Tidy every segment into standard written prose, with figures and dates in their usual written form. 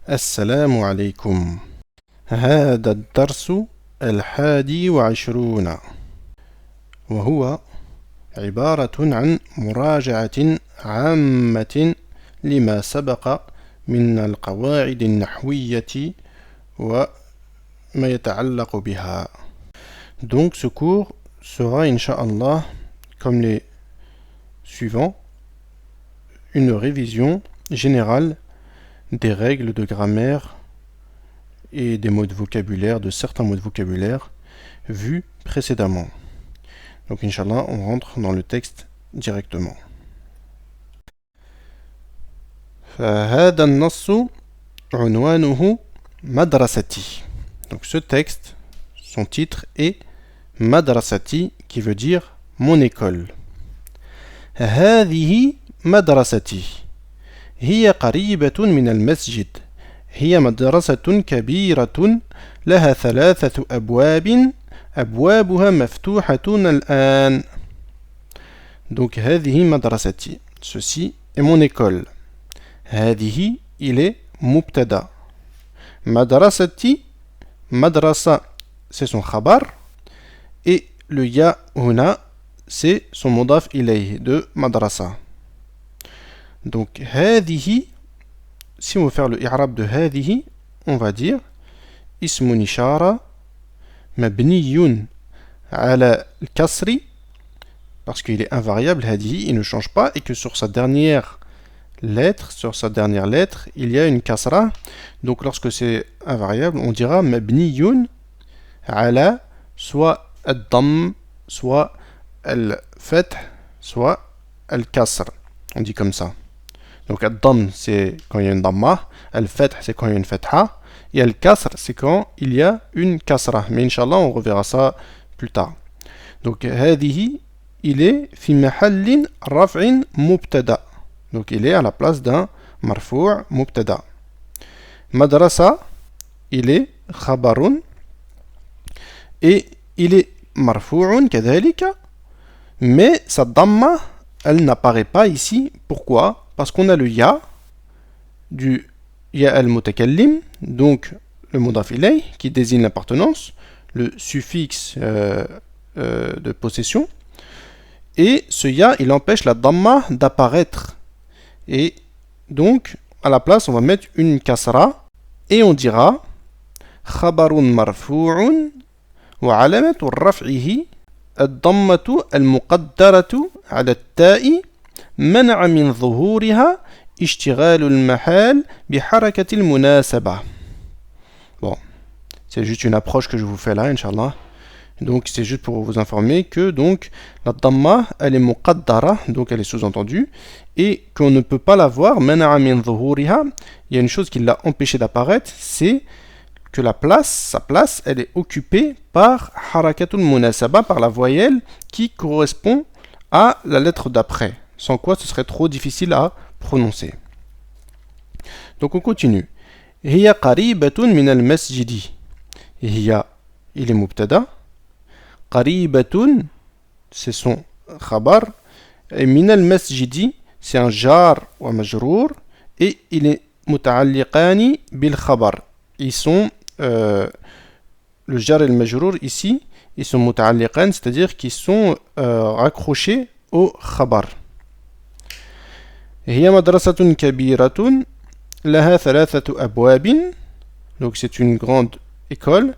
السلام عليكم. هذا الدرس 21 وهو عبارة عن مراجعة عامة لما سبق من القواعد النحوية وما يتعلق بها. Donc ce cours sera Inch'Allah, comme les suivants, une révision générale des règles de grammaire et des mots de vocabulaire, de certains mots de vocabulaire vus précédemment. Donc Inch'Allah, on rentre dans le texte directement. فهذا النص عنوانه مدرستي. Donc ce texte, son titre est Madrasati, qui veut dire mon école. هذه مدرستي هي قريبة من المسجد. هي مدرسة كبيرة لها 3 أبواب أبوابها مفتوحة الآن. Donc هذه مدرستي, ceci est mon école. هذه il est مبتدا. مدرستي, madrasa c'est son khabar et le ya huna c'est son mudaf ilayh de madrasa. Donc هذه, si on veut faire le i'rab de هذه, on va dire اسم إشارة مبني على الكسر, parce qu'il est invariable, هذه, il ne change pas, et que sur sa dernière lettre, il y a une kasra. Donc lorsque c'est invariable, on dira مبني على soit الضم, soit الفتح, soit الكسر. On dit comme ça. Donc al-dam c'est quand il y a une damma, al-fath c'est quand il y a une fatha, et al-kasr c'est quand il y a une kasra. Mais Inch'Allah on reverra ça plus tard. Donc هذه il est في محل رفع مبتدا. Donc il est à la place d'un marfou' mubtada. Madrasa il est khabarun et il est marfou'un كذلك, mais sa damma elle n'apparaît pas ici. Pourquoi? Parce qu'on a le ya du ya al-mutakallim, donc le mudaf ilay qui désigne l'appartenance, le suffixe de possession, et ce ya il empêche la damma d'apparaître, et donc à la place on va mettre une kasra et on dira khabarun marfu'un wa alamatu raf'ihi ad-dammatu al-muqaddaratu ala at-ta'i منع من ظهورها اشتغال المحال بحركة المناسبة. Bon, c'est juste une approche que je vous fais là, Inch'Allah. Donc c'est juste pour vous informer que donc la damma elle est muqaddara, donc elle est sous-entendue, et qu'on ne peut pas la voir. منع من ظهورها, il y a une chose qui l'a empêché d'apparaître, c'est que sa place, elle est occupée par harakatul munasaba, par la voyelle qui correspond à la lettre d'après, sans quoi ce serait trop difficile à prononcer. Donc on continue. هي قريبة من المسجد. هي il est mubtada. قريبة c'est son khabar. Et من المسجد c'est un jar wa majrour. Et il est متعلقان بالخبر. Ils sont le jar et le majrour ici, ils sont متعلقان, c'est-à-dire qu'ils sont raccrochés au khabar. هي مدرسة كبيرة لها 3 أبواب. Donc c'est une grande école.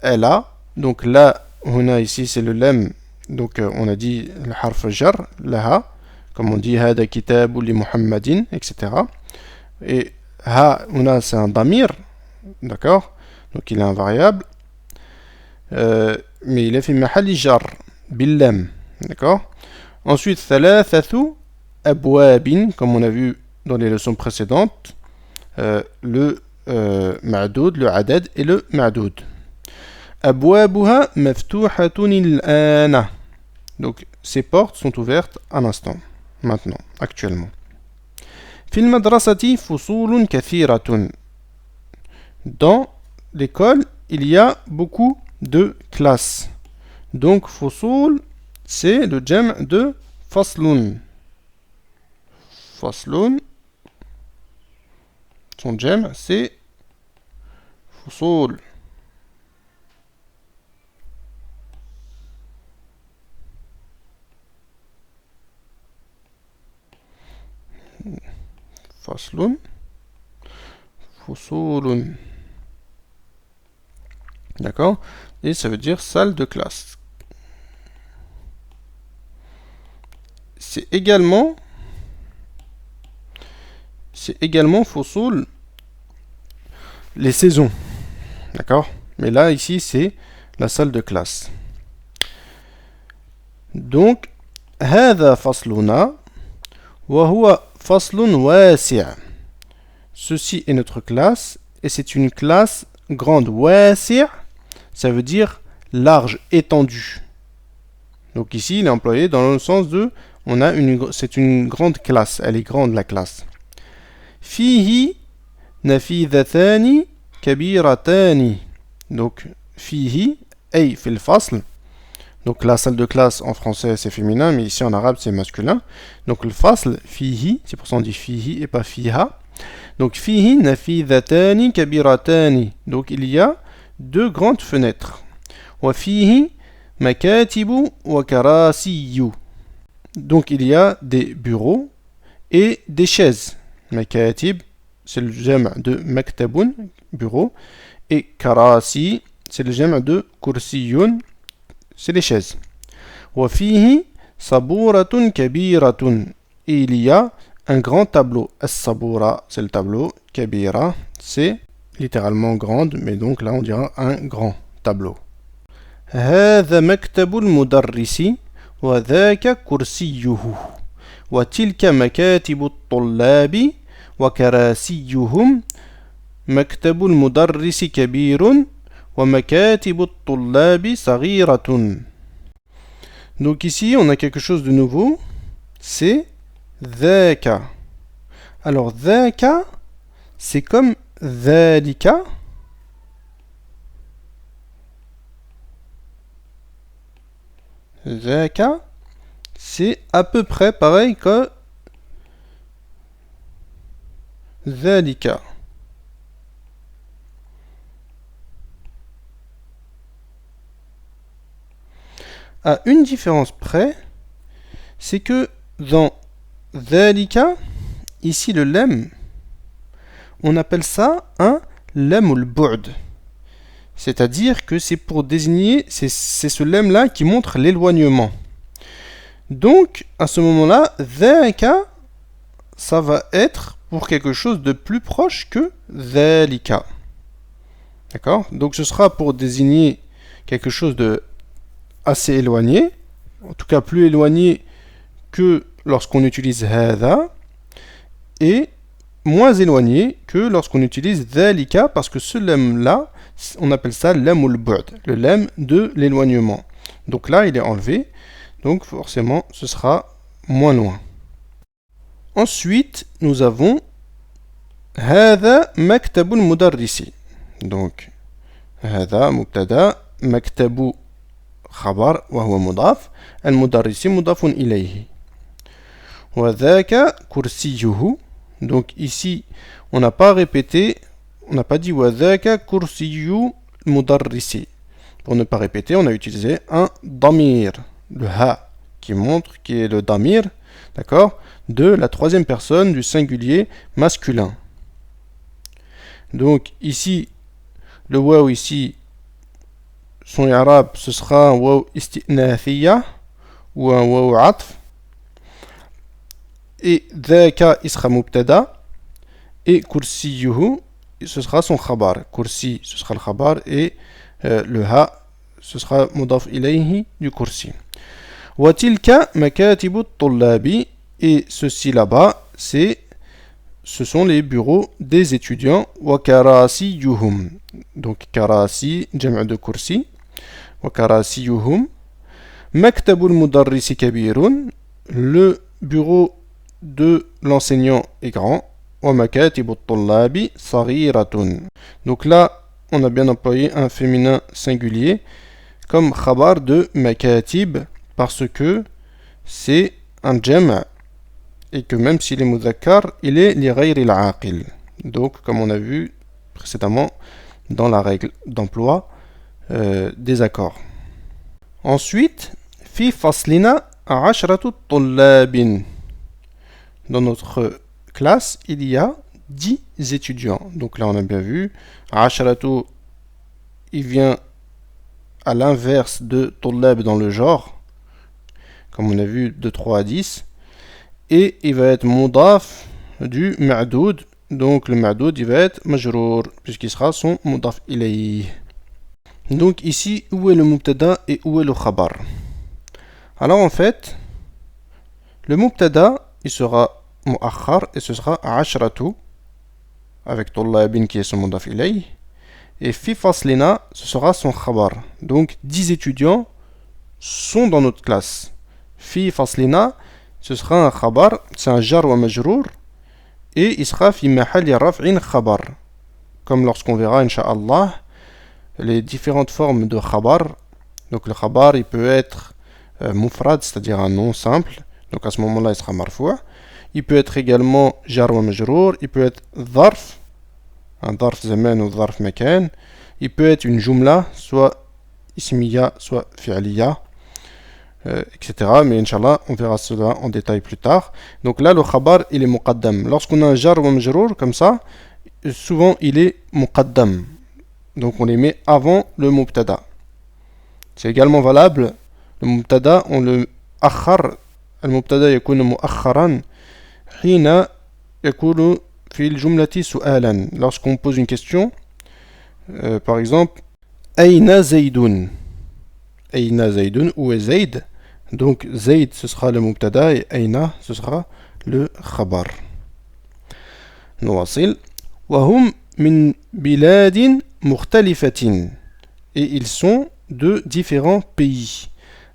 Elle a, donc là, هنا ici c'est le lem, donc on a dit le harf jar, laha, comme on dit هذا كتاب لمحمد, etc. Et ha, هنا c'est un damir, d'accord, donc il est invariable, mais il est في محل jar, باللم, d'accord. Ensuite, 3 أبواب, comme on a vu dans les leçons précédentes, le ma'doud, le adad et le ma'doud. أبوابها مفتوحة الآن. Donc ces portes sont ouvertes à l'instant, maintenant, actuellement. في المدرسة فصول كثيرة. Dans l'école, il y a beaucoup de classes. Donc فصول c'est le jam' de faslun. Faslun, son jam' c'est فصول. فصل. فصول. D'accord? Et ça veut dire salle de classe. C'est également فصول les saisons. D'accord? Mais là, ici, c'est la salle de classe. Donc, هذا فصلنا وهو فصل واسع. Ceci est notre classe et c'est une classe grande. واسع, ça veut dire large, étendu. Donc ici, il est employé dans le sens de c'est une grande classe, elle est grande la classe. فيه نفيذتان كبيرتان. Donc فيه أي في الفصل. Donc la salle de classe en français c'est féminin, mais ici en arabe c'est masculin. Donc le fasl, fihi, c'est pour ça on dit fihi et pas fiha. Donc fihi nafidhatani kabiratani. Donc il y a deux grandes fenêtres. Wa fihi makatibu wa karasiyu. Donc il y a des bureaux et des chaises. Makatib, c'est le jam' de maktabun, bureau, et karasi, c'est le jam' de kursiyun, c'est les chaises. وفيه صبورة كبيرة. Et il y a un grand tableau. As-sabura, c'est le tableau. Kabira, c'est littéralement grande, mais donc là on dira un grand tableau. هذا مكتب المدرس وذاك كرسيه وتلك مكاتب الطلاب وكراسيهم. مكتب المدرس كبير ومكاتب الطلاب صغيرة. Donc ici, on a quelque chose de nouveau, c'est dhaka. Alors dhaka, c'est comme dhalika. Dhaka, c'est à peu près pareil que dhalika. À une différence près, c'est que dans dhalika, ici le lem, on appelle ça un lemul bu'd. C'est-à-dire que c'est pour désigner, c'est ce lem-là qui montre l'éloignement. Donc, à ce moment-là, dhalika, ça va être pour quelque chose de plus proche que dhalika. D'accord? Donc, ce sera pour désigner quelque chose de assez éloigné, en tout cas plus éloigné que lorsqu'on utilise hadha, et moins éloigné que lorsqu'on utilise dhalika, parce que ce lem-là, on appelle ça lemul bu'd, le lem de l'éloignement. Donc là, il est enlevé, donc forcément, ce sera moins loin. Ensuite, nous avons hadha maktabul mudarrisi. Donc, hadha mubtada, maktabu خبر وهو مضاف المدرس مضاف إليه وذاك كرسيه. Donc ici on n'a pas répété, on n'a pas dit وذاك كرسي المدرس. Pour ne pas répéter, on a utilisé un damir, le ha qui montre qui est le damir, d'accord, de la troisième personne du singulier masculin. Donc ici le waw ici, son i'rab, ce sera un waw isti'nathiya ou un waw atf. Et dhaka, il sera mubtada. Et kursiyuhu, ce sera son khabar. Kursi, ce sera le khabar. Et le ha, ce sera mudaf ilayhi du kursi. Wa tilka makatibu tullabi. Et ceci là-bas, ce sont les bureaux des étudiants. Wa karasiyuhum. Donc karasi, jam' de kursi. وكراسيهم مكتب المدرس كبير. Le bureau de l'enseignant est grand. ومكاتب الطلاب صغيرة. Donc là, on a bien employé un féminin singulier comme khabar de makatib parce que c'est un jam' et que même s'il est mudhakkar, il est li ghayri al-aqil. Donc, comme on a vu précédemment dans la règle d'emploi des accords. Ensuite, في فصلنا 10 طلاب. Dans notre classe, il y a 10 étudiants. Donc là, on a bien vu, 10, il vient à l'inverse de طلاب dans le genre, comme on a vu de 3 à 10. Et il va être mudaf du ma'doud. Donc le ma'doud, il va être majrour, puisqu'il sera son mudaf ilayh. Donc ici, où est le mubtada et où est le khabar? Alors en fait, le mubtada, il sera mu'akhar et ce sera 10 avec tullabin qui est son mudaf ilayh. Et fi faslina, ce sera son khabar. Donc 10 étudiants sont dans notre classe. Fi faslina, ce sera un khabar, c'est un jar wa majrour, et il sera fi mahali raf'in khabar. Comme lorsqu'on verra, incha'Allah, les différentes formes de khabar. Donc le khabar, il peut être mufrad, c'est-à-dire un nom simple. Donc à ce moment-là, il sera marfou'. Il peut être également jar wa majrour. Il peut être dharf, un dharf zaman ou dharf makan. Il peut être une jumla, soit ismiya, soit fi'liya. Etc. Mais Inch'Allah, on verra cela en détail plus tard. Donc là, le khabar, il est muqaddam. Lorsqu'on a un jar ou un majrour, comme ça, souvent, il est muqaddam. Donc on les met avant le mubtada. C'est également valable, le mubtada, on le akhar. Le mubtada yakunu mu'akharan hina yakunu fi al-jumlati su'alan. Lorsqu'on pose une question, par exemple, Aïna Zaydun. Aïna Zaydun, où est Zayd? Donc Zayd ce sera le mubtada et Aïna ce sera le khabar. Nouasil. Wahum min biladin mukhtalifatin. Et ils sont de différents pays.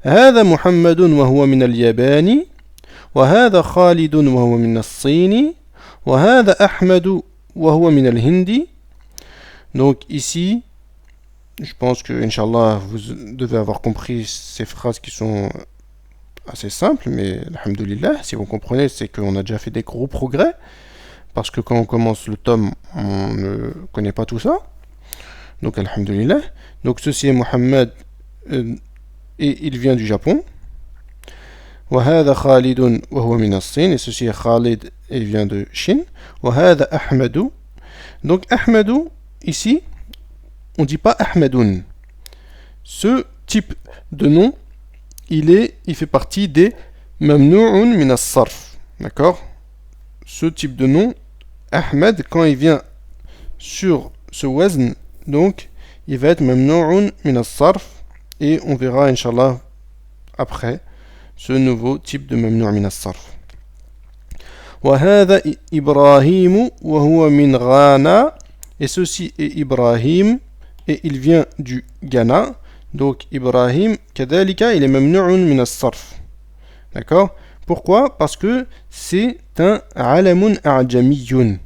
هذا محمد وهو من اليابان وهذا خالد وهو من الصين وهذا أحمد وهو من الهند. Donc ici, je pense que, Inch'Allah, vous devez avoir compris ces phrases qui sont assez simples, mais alhamdoulilah, si vous comprenez, c'est qu'on a déjà fait des gros progrès, parce que quand on commence le tome, on ne connaît pas tout ça. Donc alhamdoulilah. Donc ceci est Mohammed, et il vient du Japon. وهذا خالد وهو من الصين, et ceci est Khalid, et il vient de Chine. وهذا أحمد. Donc Ahmad, ici, on ne dit pas Ahmadoun. Ce type de nom, il fait partie des mamnu'un min as-sarf. D'accord? Ce type de nom, Ahmed, quand il vient sur ce wazn, donc, il va être mamnu'un min as-sarf, et on verra, Inch'Allah, après, ce nouveau type de mamnu' min as-sarf. وهذا إبراهيم وهو من غانا, et ceci est Ibrahim, et il vient du Ghana. Donc Ibrahim, kadalika, il est mamnu'un min as-sarf. D'accord? Pourquoi? Parce que c'est un alamun a'jamiyun.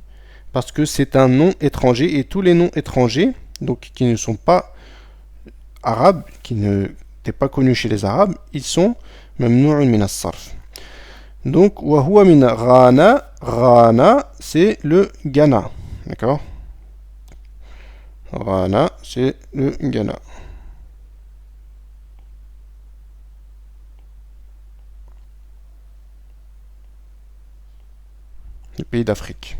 Parce que c'est un nom étranger, et tous les noms étrangers, donc qui ne sont pas arabes, qui n'étaient pas connus chez les arabes, ils sont mamnu'un min as-sarf. Donc wa huwa min Ghana. Ghana, c'est le Ghana. D'accord? Ghana, c'est le Ghana. Le pays d'Afrique.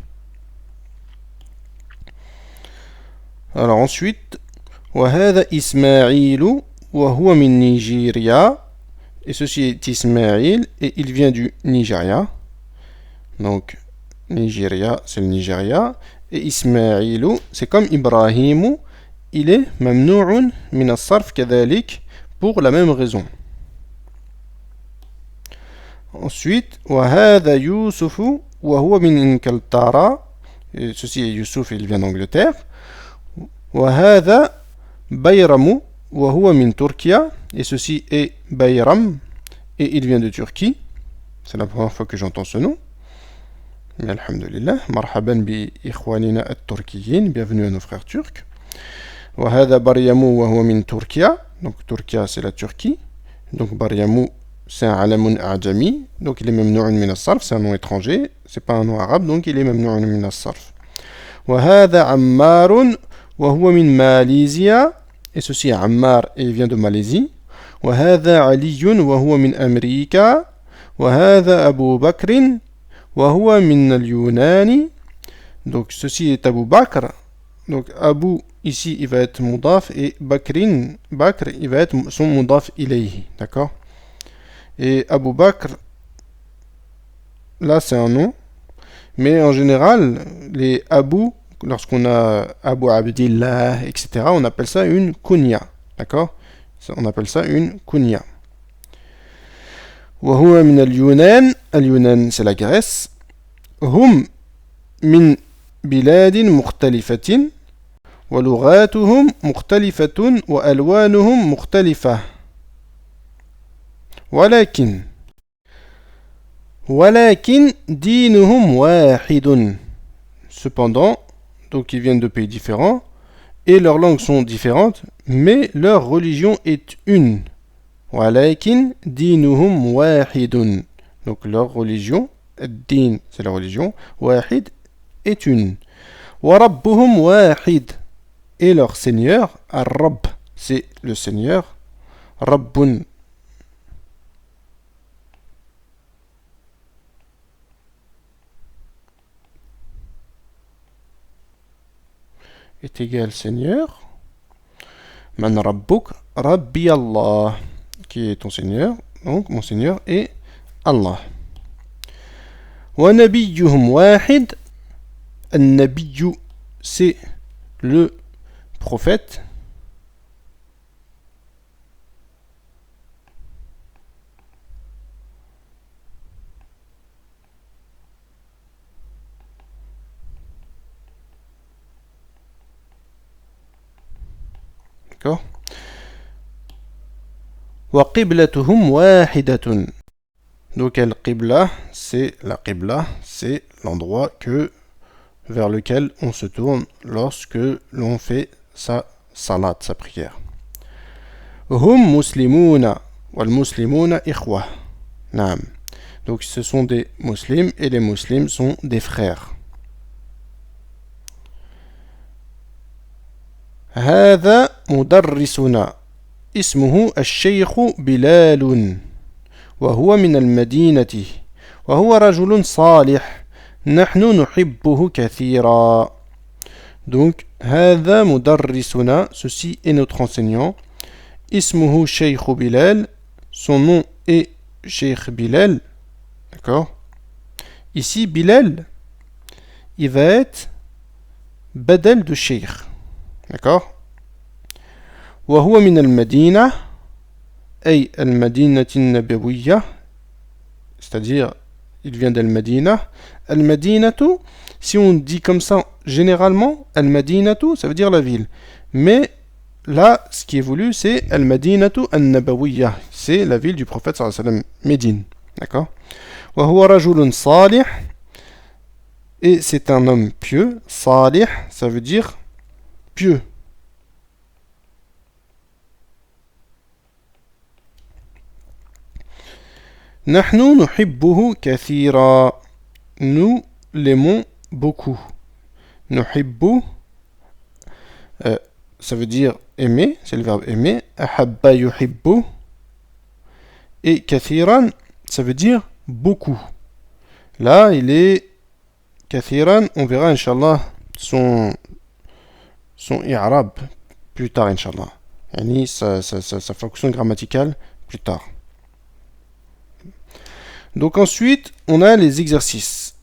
Alors ensuite, وهذا إسماعيل وهو من نيجيريا, et ceci est Ismaïl, et il vient du Nigeria. Donc Nigeria, c'est le Nigeria. Et Ismaïlu, c'est comme Ibrahim, il est mamnu'un min as-sarf kadhalik, pour la même raison. Ensuite, وهذا يوسف وهو من إنكلترا, et ceci est Youssouf, il vient d'Angleterre. وهذا بيرم وهو من تركيا, et ceci est Bayram, et il vient de Turquie. C'est la première fois que j'entends ce nom. Mais alhamdulillah, marhaban bi ikhwanina at-turkiyin, bienvenue à nos frères turcs. وهذا بريم وهو من تركيا, donc Turquia c'est la Turquie. Donc Baryamu, c'est un alamun a'jami, donc il est mamnu'un min as-sarf, c'est un nom étranger, c'est pas un nom arabe, donc il est mamnu'un min as-sarf. وهذا عمار وهو من ماليزيا. Et ceci est Ammar et il vient de Malaisie. وهذا علي وهو من أمريكا. وهذا أبو بكر وهو من اليونان. Donc ceci est Abu Bakr. Donc Abu ici il va être Moudaf et Bakrin, Bakr il va être son Moudaf ilayhi. D'accord? Et Abu Bakr, là c'est un nom. Mais en général, les Abu, lorsqu'on a Abu Abdillah, etc., on appelle ça une kunya. D'accord? On appelle ça une kunya. وهو من اليونان. اليونان c'est la Grèce. هم من بلاد مختلفة ولغاتهم مختلفة وألوانهم مختلفة ولكن دينهم واحد. Cependant, donc ils viennent de pays différents et leurs langues sont différentes, mais leur religion est une. ولكن دينهم واحد. Donc leur religion, الدين c'est la religion, واحد est une. وَرَبُّهُمْ وَاحِدٌ. Et leur Seigneur, Ar-Rabb, c'est le Seigneur, Rabbun. Est égal Seigneur. Man Rabbuk, Rabbi Allah. Qui est ton Seigneur? Donc mon Seigneur est Allah. وَنَبِيُّهُمْ وَاحِدٌ. An-Nabiyyu, c'est le prophète. D'accord. وَقِبْلَتُهُمْ وَاحِدَةٌ. Donc al-Qibla, c'est la Qibla, c'est l'endroit vers lequel on se tourne lorsque l'on fait sa salat, sa prière. Hum muslimuna wal muslimuna ikhwa. Naam. Donc ce sont des musulmans et les musulmans sont des frères. هذا مدرسنا اسمه الشيخ بلال وهو من المدينة وهو رجل صالح نحن نحبه كثيرا. Donc هذا مدرسنا, ceci est notre enseignant. اسمه الشيخ بلال, son nom est Cheikh Bilal. D'accord? Ici Bilal, il va être badal de Cheikh. D'accord? وهو من المدينة أي المدينة النبوية, c'est-à-dire il vient d'Al-Madina. Al-Madinatu, si on dit comme ça généralement, Al-Madinatu, ça veut dire la ville. Mais là, ce qui est voulu, c'est Al-Madinatu An-Nabawiyya, c'est la ville du prophète sallallahu alayhi wa sallam, Médine. D'accord? Wa huwa rajulun salih, et c'est un homme pieux. Salih, ça veut dire pieux. Nahnu nuhibbuhu kathira. Nous l'aimons beaucoup. Nuhibbu, ça veut dire aimer, c'est le verbe aimer. Ahabba yuhibbu. Et kathiran, ça veut dire beaucoup. Là, il est kathiran, on verra, Inch'Allah, son i'rab plus tard, Inch'Allah. Yani sa fonction grammaticale plus tard. Donc ensuite, on a les exercices.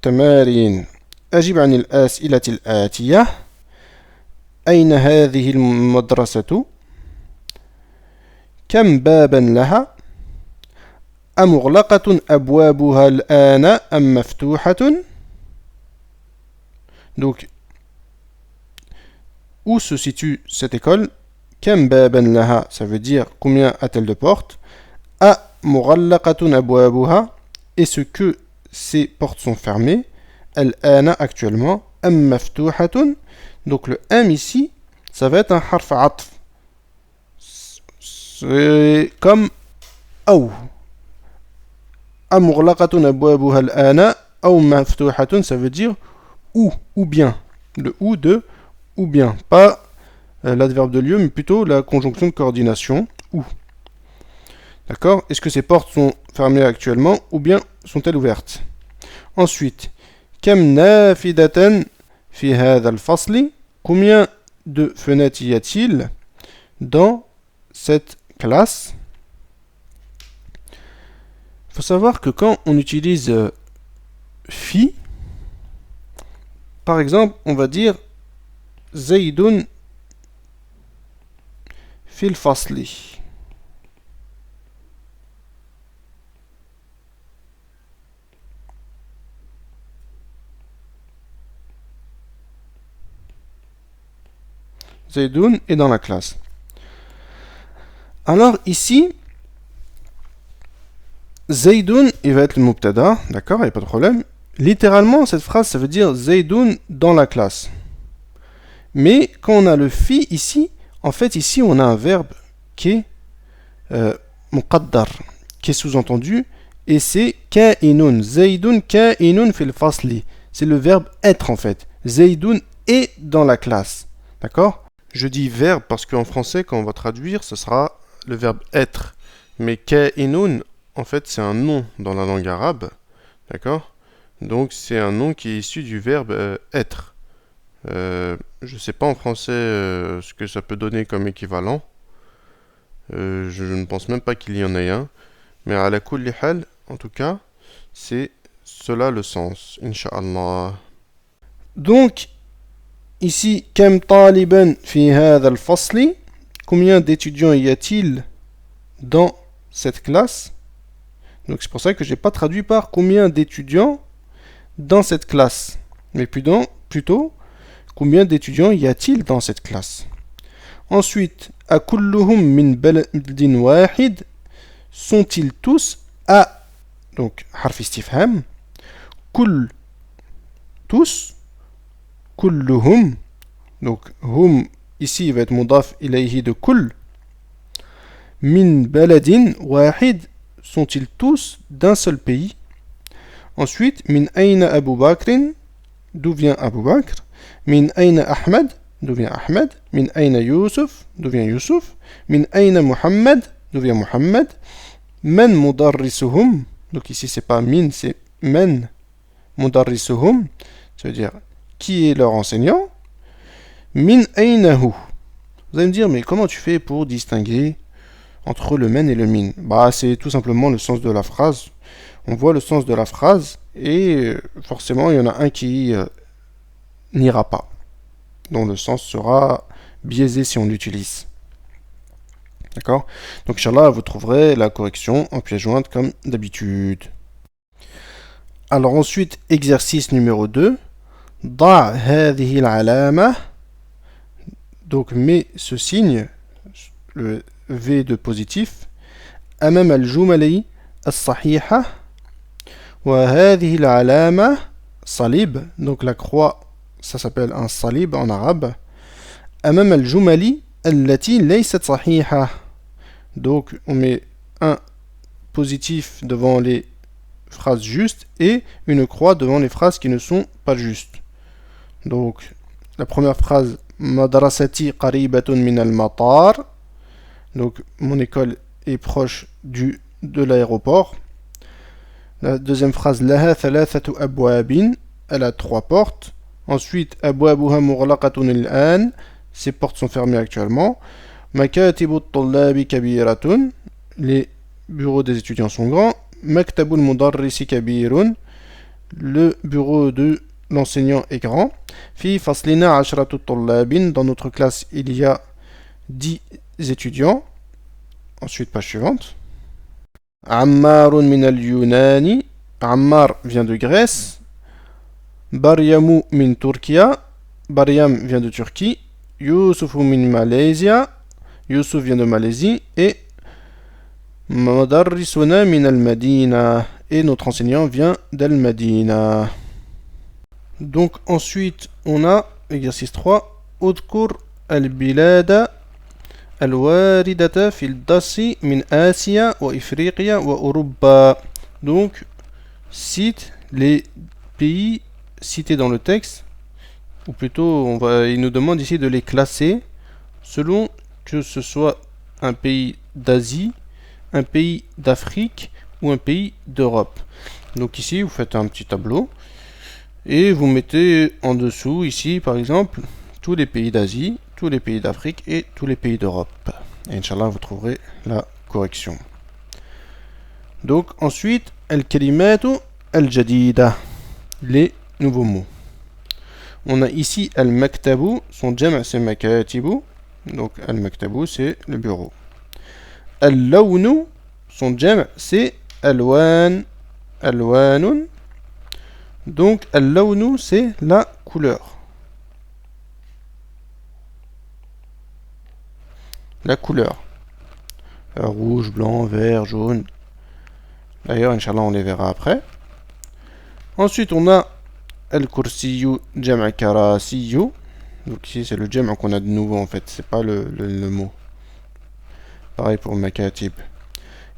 تمارين. أجب عن الأسئلة الآتية. أين هذه المدرسة؟ كم بابا لها؟ أمغلقة أبوابها الآن أم مفتوحة؟ Donc, où se situe cette école? كم بابا لها, ça veut dire combien a-t-elle de portes? مغلقة أبوابها, est-ce que ces portes sont fermées? الآن, actuellement. أم مفتوحة, donc le am ici, ça va être un harf atf. C'est comme أو. مغلقة أبوابها الآن أو مفتوحة, ça veut dire ou bien. Le ou de ou bien, pas l'adverbe de lieu, mais plutôt la conjonction de coordination, ou. D'accord? Est-ce que ces portes sont fermées actuellement, ou bien sont-elles ouvertes? Ensuite, كم نافذة في هذا الفصل? Combien de fenêtres y a-t-il dans cette classe? Il faut savoir que quand on utilise fi, par exemple, on va dire Zaydun fil fasli. Zaydun est dans la classe. Alors ici, Zaydun, il va être le mubtada, d'accord, il n'y a pas de problème. Littéralement, cette phrase, ça veut dire Zaydun dans la classe. Mais quand on a le fi ici, en fait, ici, on a un verbe qui est muqaddar, qui est sous-entendu, et c'est ka'inun. Zaydun ka'inun fil fasli. C'est le verbe être, en fait. Zaydun est dans la classe. D'accord? Je dis verbe parce qu'en français, quand on va traduire, ce sera le verbe être. Mais ka'inun, en fait, c'est un nom dans la langue arabe. D'accord? Donc, c'est un nom qui est issu du verbe être. Je ne sais pas en français ce que ça peut donner comme équivalent. Je ne pense même pas qu'il y en ait un. Mais à la kulli hal, en tout cas, c'est cela le sens, Inch'Allah. Donc, ici, kam taliban fi hadha al-fasli, combien d'étudiants y a-t-il dans cette classe? Donc c'est pour ça que je n'ai pas traduit par combien d'étudiants dans cette classe, mais plutôt combien d'étudiants y a-t-il dans cette classe? Ensuite, akulluhum min baladin wahid, sont-ils tous à, donc harf istifham, kull, tous, kulluhum, donc hum ici il va être mudaf ilayhi de kull, min baladin wahid, sont-ils tous d'un seul pays? Ensuite, min ayna Abu Bakrin, d'où vient Abu Bakr? Min ayna Ahmed, d'où vient Ahmed? Min ayna Yusuf, d'où vient Yusuf? Min ayna Muhammad, d'où vient Muhammad? Man mudarrisuhum, donc ici c'est pas min, c'est man mudarrisuhum, ça veut dire qui est leur enseignant? Min aynahu. Vous allez me dire, mais comment tu fais pour distinguer entre le men et le min? Bah, c'est tout simplement le sens de la phrase. On voit le sens de la phrase et forcément il y en a un qui n'ira pas, dont le sens sera biaisé si on l'utilise. D'accord? Donc Inch'Allah, vous trouverez la correction en pièce jointe comme d'habitude. Alors ensuite, exercice numéro 2. Da hadhihi al-alama. Donc mets ce signe, le V de positif, amam al-jumali as-sahiha. Wa hadhihi al-alama salib. Donc la croix, ça s'appelle un salib en arabe. Amam al-jumali allati laysat sahiha. Donc on met un positif devant les phrases justes et une croix devant les phrases qui ne sont pas justes. Donc la première phrase, madrasati qaribatun min al-matar. Donc mon école est proche de l'aéroport. La deuxième phrase, laha thalathatu abwabin, elle a 3 portes. Ensuite, abwabuha mughlaqatun al-an, ces portes sont fermées actuellement. Makatibu at-tullabi kabiratun, les bureaux des étudiants sont grands. Maktabul mudarrisi kabirun, le bureau de l'enseignant est grand. Fi faslina ashratu tullabin, dans notre classe il y a 10 étudiants. Ensuite, page suivante. Ammarun min al-Yunani, Ammar vient de Grèce. Baryamu min Turkia, Baryam vient de Turquie. Yusufu min Malaysia, Yusuf vient de Malaisie. Et Madarrisuna min al-Madina, et notre enseignant vient d'Al-Madina. Donc ensuite on a exercice 3. Udkur al-bilada al-waridata fil dasi min Asia wa Ifriqiya wa Uruba. Donc cite les pays cités dans le texte ou plutôt il nous demande ici de les classer selon que ce soit un pays d'Asie, un pays d'Afrique ou un pays d'Europe. Donc ici vous faites un petit tableau et vous mettez en dessous ici par exemple tous les pays d'Asie, tous les pays d'Afrique et tous les pays d'Europe. Et Inch'Allah vous trouverez la correction. Donc ensuite, al-kalimatu al-jadida, les nouveaux mots. On a ici al-maktabu, son jam' c'est makatibu, donc al-maktabu c'est le bureau. Al-lawnu, son jam' c'est alwan, alwanun, donc al-lawnu c'est la couleur. La couleur. Rouge, blanc, vert, jaune. D'ailleurs, Inch'Allah, on les verra après. Ensuite, on a al-kursiyu jam' karasiyu. Donc ici, c'est le jam' qu'on a de nouveau, en fait. C'est pas le mot. Pareil pour makatib.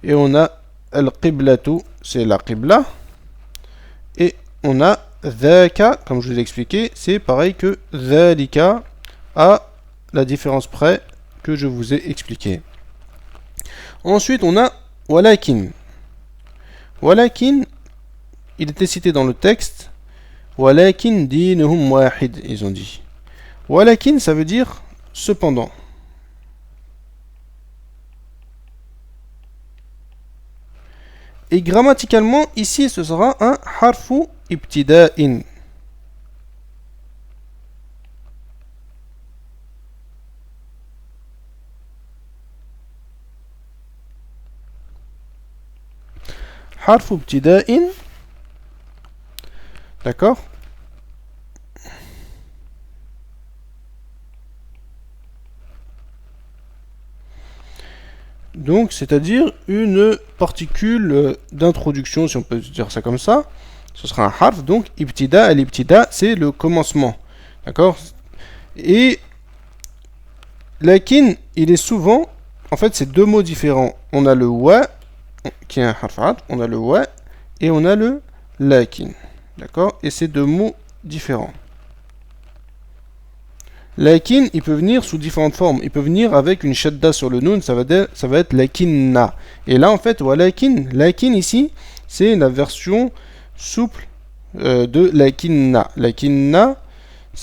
Et on a al-qiblatu, c'est la qibla. Et on a dhaka, comme je vous ai expliqué, c'est pareil que dhalika, à la différence près que je vous ai expliqué. Ensuite, on a walakin. Walakin, il était cité dans le texte. Walakin dinuhum wahid, ils ont dit. Walakin, ça veut dire cependant. Et grammaticalement, ici, ce sera un harfu ibtida'in. Harfu ibtida'in. D'accord? Donc, c'est-à-dire une particule d'introduction, si on peut dire ça comme ça. Ce sera un harf, donc ibtida, al-ibtida, c'est le commencement. D'accord? Et lakin, il est souvent, en fait, c'est deux mots différents. On a le wa, qui est un harf atf, on a le wa, et on a le lakin. D'accord? Et c'est deux mots différents. Lakin, il peut venir sous différentes formes. Il peut venir avec une shadda sur le nun, ça va être lakinna. Et là, en fait, lakin ici, c'est la version souple de lakinna. Lakinna,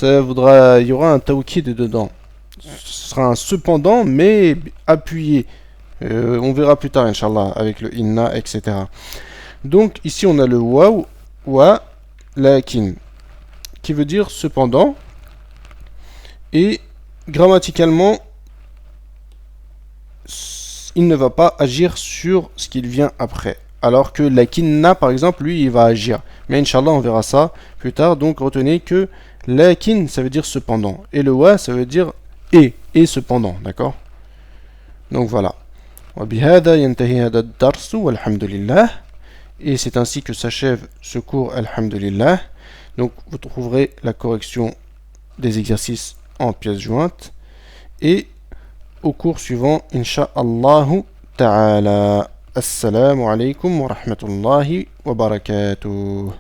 il y aura un tawkid dedans. Ce sera un cependant, mais appuyé. On verra plus tard, Inch'Allah, avec le inna, etc. Donc, ici, on a le wa, lakin, qui veut dire cependant. Et grammaticalement, il ne va pas agir sur ce qu'il vient après. Alors que lakinna, par exemple, lui, il va agir. Mais Inch'Allah, on verra ça plus tard. Donc, retenez que lakin, ça veut dire cependant. Et le wa, ça veut dire et cependant. D'accord? Donc, voilà. Et c'est ainsi que s'achève ce cours, alhamdulillah. Donc, vous trouverez la correction des exercices en pièces jointes et au cours suivant incha'Allah ta'ala. Assalamu alaikum wa rahmatullahi wa barakatuh.